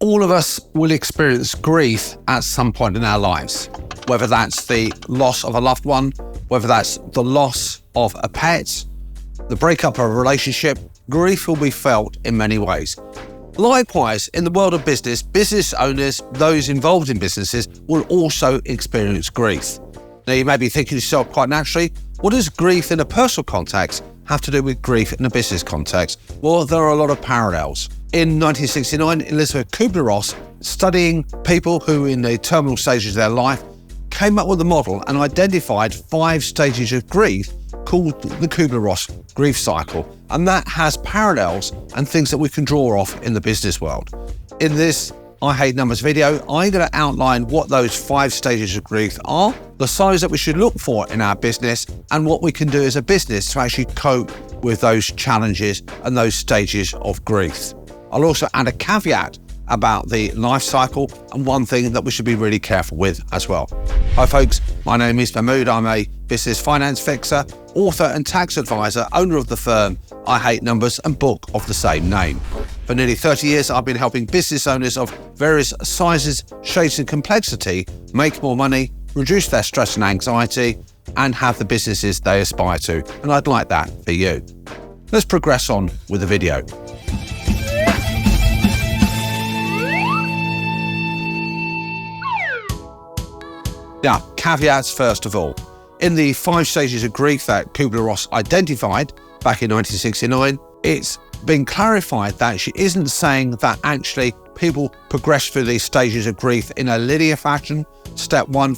All of us will experience grief at some point in our lives, whether that's the loss of a loved one, whether that's the loss of a pet, the breakup of a relationship. Grief will be felt in many ways. Likewise, in the world of business, business owners, those involved in businesses, will also experience grief. Now, you may be thinking to yourself quite naturally, what does grief in a personal context have to do with grief in a business context? Well, there are a lot of parallels. In 1969, Elizabeth Kubler-Ross, studying people who in the terminal stages of their life, came up with a model and identified 5 stages of grief called the Kubler-Ross grief cycle. And that has parallels and things that we can draw off in the business world. In this I Hate Numbers video, I'm going to outline what those 5 stages of grief are, the signs that we should look for in our business, and what we can do as a business to actually cope with those challenges and those stages of grief. I'll also add a caveat about the life cycle and one thing that we should be really careful with as well. Hi folks, my name is Mahmood. I'm a business finance fixer, author and tax advisor, owner of the firm I Hate Numbers and book of the same name. For nearly 30 years, I've been helping business owners of various sizes, shades and complexity make more money, reduce their stress and anxiety, and have the businesses they aspire to. And I'd like that for you. Let's progress on with the video. Now, caveats first of all. In the 5 stages of grief that Kubler-Ross identified back in 1969, it's been clarified that she isn't saying that actually people progress through these stages of grief in a linear fashion. Step 1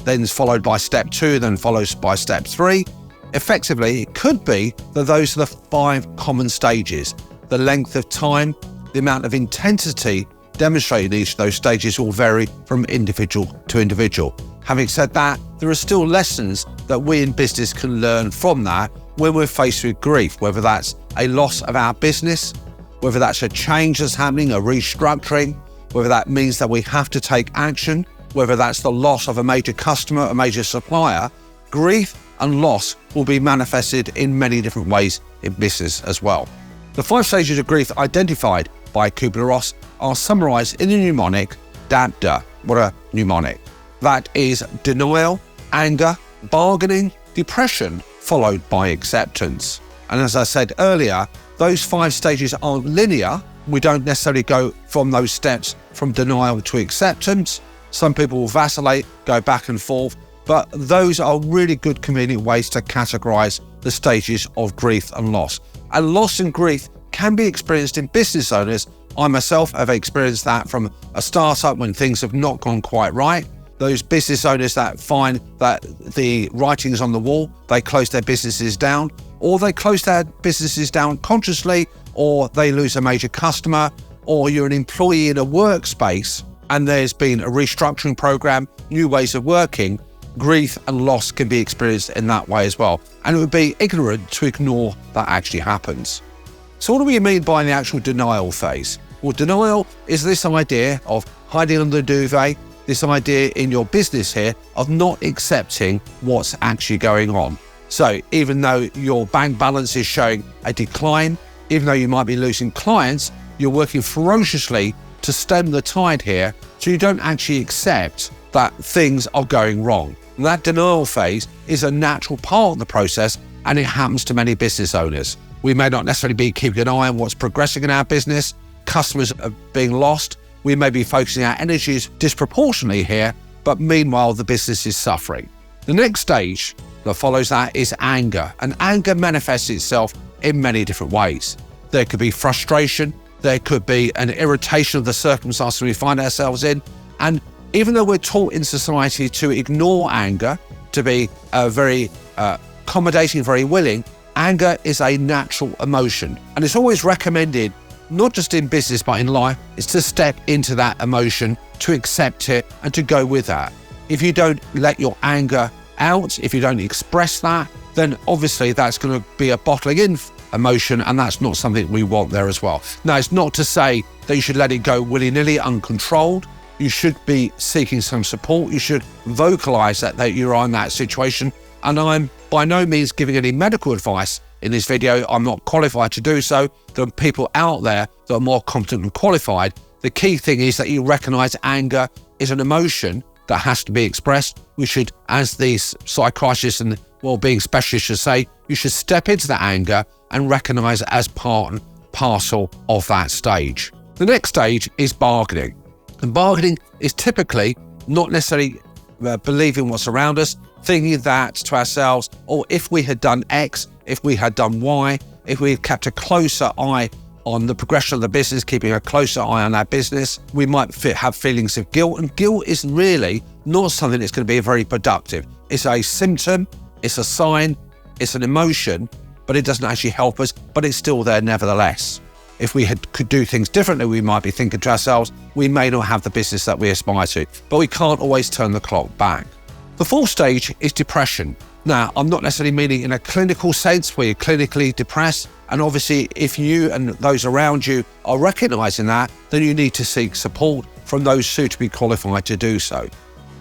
then is followed by step 2, then follows by step 3. Effectively, it could be that those are the 5 common stages. The length of time, the amount of intensity demonstrated in each of those stages will vary from individual to individual. Having said that, there are still lessons that we in business can learn from that when we're faced with grief, whether that's a loss of our business, whether that's a change that's happening, a restructuring, whether that means that we have to take action, whether that's the loss of a major customer, a major supplier. Grief and loss will be manifested in many different ways in business as well. The 5 stages of grief identified by Kubler-Ross are summarized in the mnemonic DADDA. What a mnemonic. That is denial, anger, bargaining, depression, followed by acceptance. And as I said earlier, those 5 stages aren't linear. We don't necessarily go from those steps from denial to acceptance. Some people will vacillate, go back and forth, but those are really good, convenient ways to categorize the stages of grief and loss. And loss and grief can be experienced in business owners. I myself have experienced that from a startup when things have not gone quite right. Those business owners that find that the writing's on the wall, they close their businesses down, or they close their businesses down consciously, or they lose a major customer, or you're an employee in a workspace and there's been a restructuring program, new ways of working. Grief and loss can be experienced in that way as well. And it would be ignorant to ignore that actually happens. So what do we mean by the actual denial phase? Well, denial is this idea of hiding under the duvet, this idea in your business here of not accepting what's actually going on. So even though your bank balance is showing a decline, even though you might be losing clients, you're working ferociously to stem the tide here, so you don't actually accept that things are going wrong. And that denial phase is a natural part of the process, and it happens to many business owners. We may not necessarily be keeping an eye on what's progressing in our business. Customers are being lost. We may be focusing our energies disproportionately here, but meanwhile, the business is suffering. The next stage that follows that is anger, and anger manifests itself in many different ways. There could be frustration, there could be an irritation of the circumstances we find ourselves in, and even though we're taught in society to ignore anger, to be very accommodating, very willing, anger is a natural emotion, and it's always recommended, not just in business but in life, is to step into that emotion, to accept it and to go with that. If you don't let your anger out, if you don't express that, then obviously that's going to be a bottling in emotion, and that's not something we want there as well. Now, it's not to say that you should let it go willy-nilly, uncontrolled. You should be seeking some support. You should vocalize that you are in that situation. And I'm by no means giving any medical advice in this video. I'm not qualified to do so. There are people out there that are more competent and qualified The key thing is that you recognize anger is an emotion that has to be expressed. We should, as these psychiatrists and well-being specialists should say, you should step into that anger and recognize it as part and parcel of that stage. The next stage is bargaining. And bargaining is typically not necessarily believing what's around us, thinking that to ourselves, or if we had done X, if we had done Y, if we had kept a closer eye on the progression of the business, keeping a closer eye on our business, we might have feelings of guilt. And guilt is really not something that's going to be very productive. It's a symptom, it's a sign, it's an emotion, but it doesn't actually help us, but it's still there nevertheless. If we could do things differently, we might be thinking to ourselves, we may not have the business that we aspire to, but we can't always turn the clock back. The fourth stage is depression. Now, I'm not necessarily meaning in a clinical sense where you're clinically depressed. And obviously, if you and those around you are recognizing that, then you need to seek support from those suitably qualified to do so.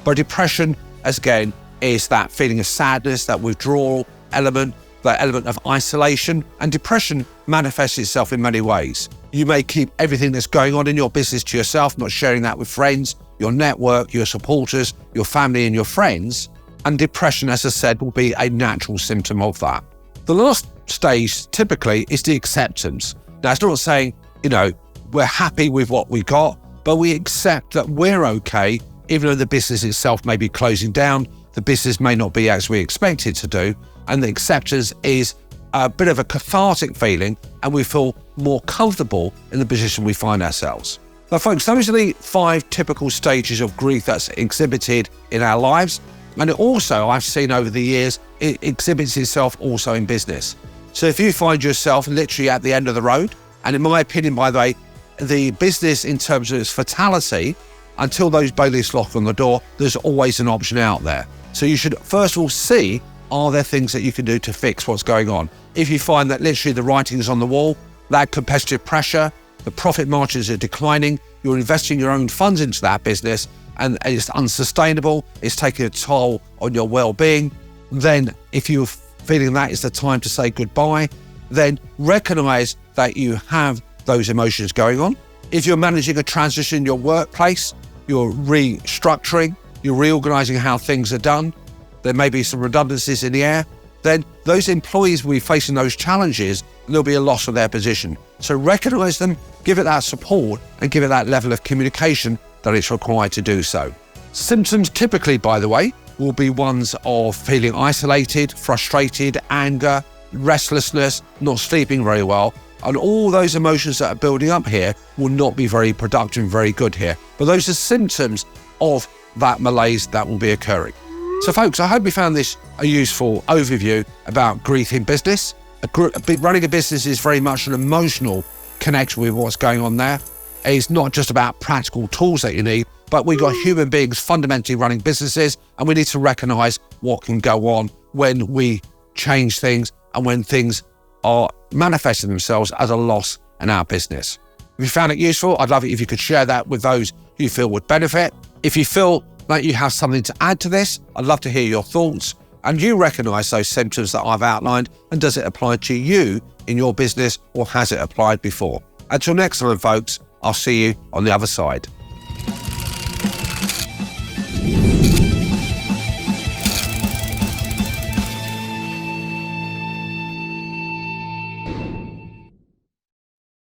But depression, as again, is that feeling of sadness, that withdrawal element, that element of isolation. And depression manifests itself in many ways. You may keep everything that's going on in your business to yourself, not sharing that with friends, your network, your supporters, your family and your friends. And depression, as I said, will be a natural symptom of that. The last stage typically is the acceptance. Now, it's not saying, we're happy with what we got, but we accept that we're okay, even though the business itself may be closing down, the business may not be as we expect it to do, and the acceptance is a bit of a cathartic feeling, and we feel more comfortable in the position we find ourselves. Now, folks, those are the 5 typical stages of grief that's exhibited in our lives. And it also, I've seen over the years, it exhibits itself also in business. So if you find yourself literally at the end of the road, and in my opinion, by the way, the business in terms of its fatality, until those bailiffs lock on the door, there's always an option out there. So you should first of all see, are there things that you can do to fix what's going on? If you find that literally the writing is on the wall, that competitive pressure, the profit margins are declining, you're investing your own funds into that business, and it's unsustainable, it's taking a toll on your well-being, then if you're feeling that is the time to say goodbye, then recognize that you have those emotions going on. If you're managing a transition in your workplace, you're restructuring, you're reorganizing how things are done, there may be some redundancies in the air, then those employees will be facing those challenges and there'll be a loss of their position. So recognize them, give it that support, and give it that level of communication that it's required to do so. Symptoms typically, by the way, will be ones of feeling isolated, frustrated, anger, restlessness, not sleeping very well. And all those emotions that are building up here will not be very productive and very good here. But those are symptoms of that malaise that will be occurring. So folks, I hope you found this a useful overview about grief in business. Running a business is very much an emotional connection with what's going on there. It's not just about practical tools that you need, but we've got human beings fundamentally running businesses, and we need to recognize what can go on when we change things and when things are manifesting themselves as a loss in our business. If you found it useful, I'd love it if you could share that with those who you feel would benefit. If you feel like you have something to add to this, I'd love to hear your thoughts. And you recognize those symptoms that I've outlined, and does it apply to you in your business, or has it applied before? Until next time, folks, I'll see you on the other side.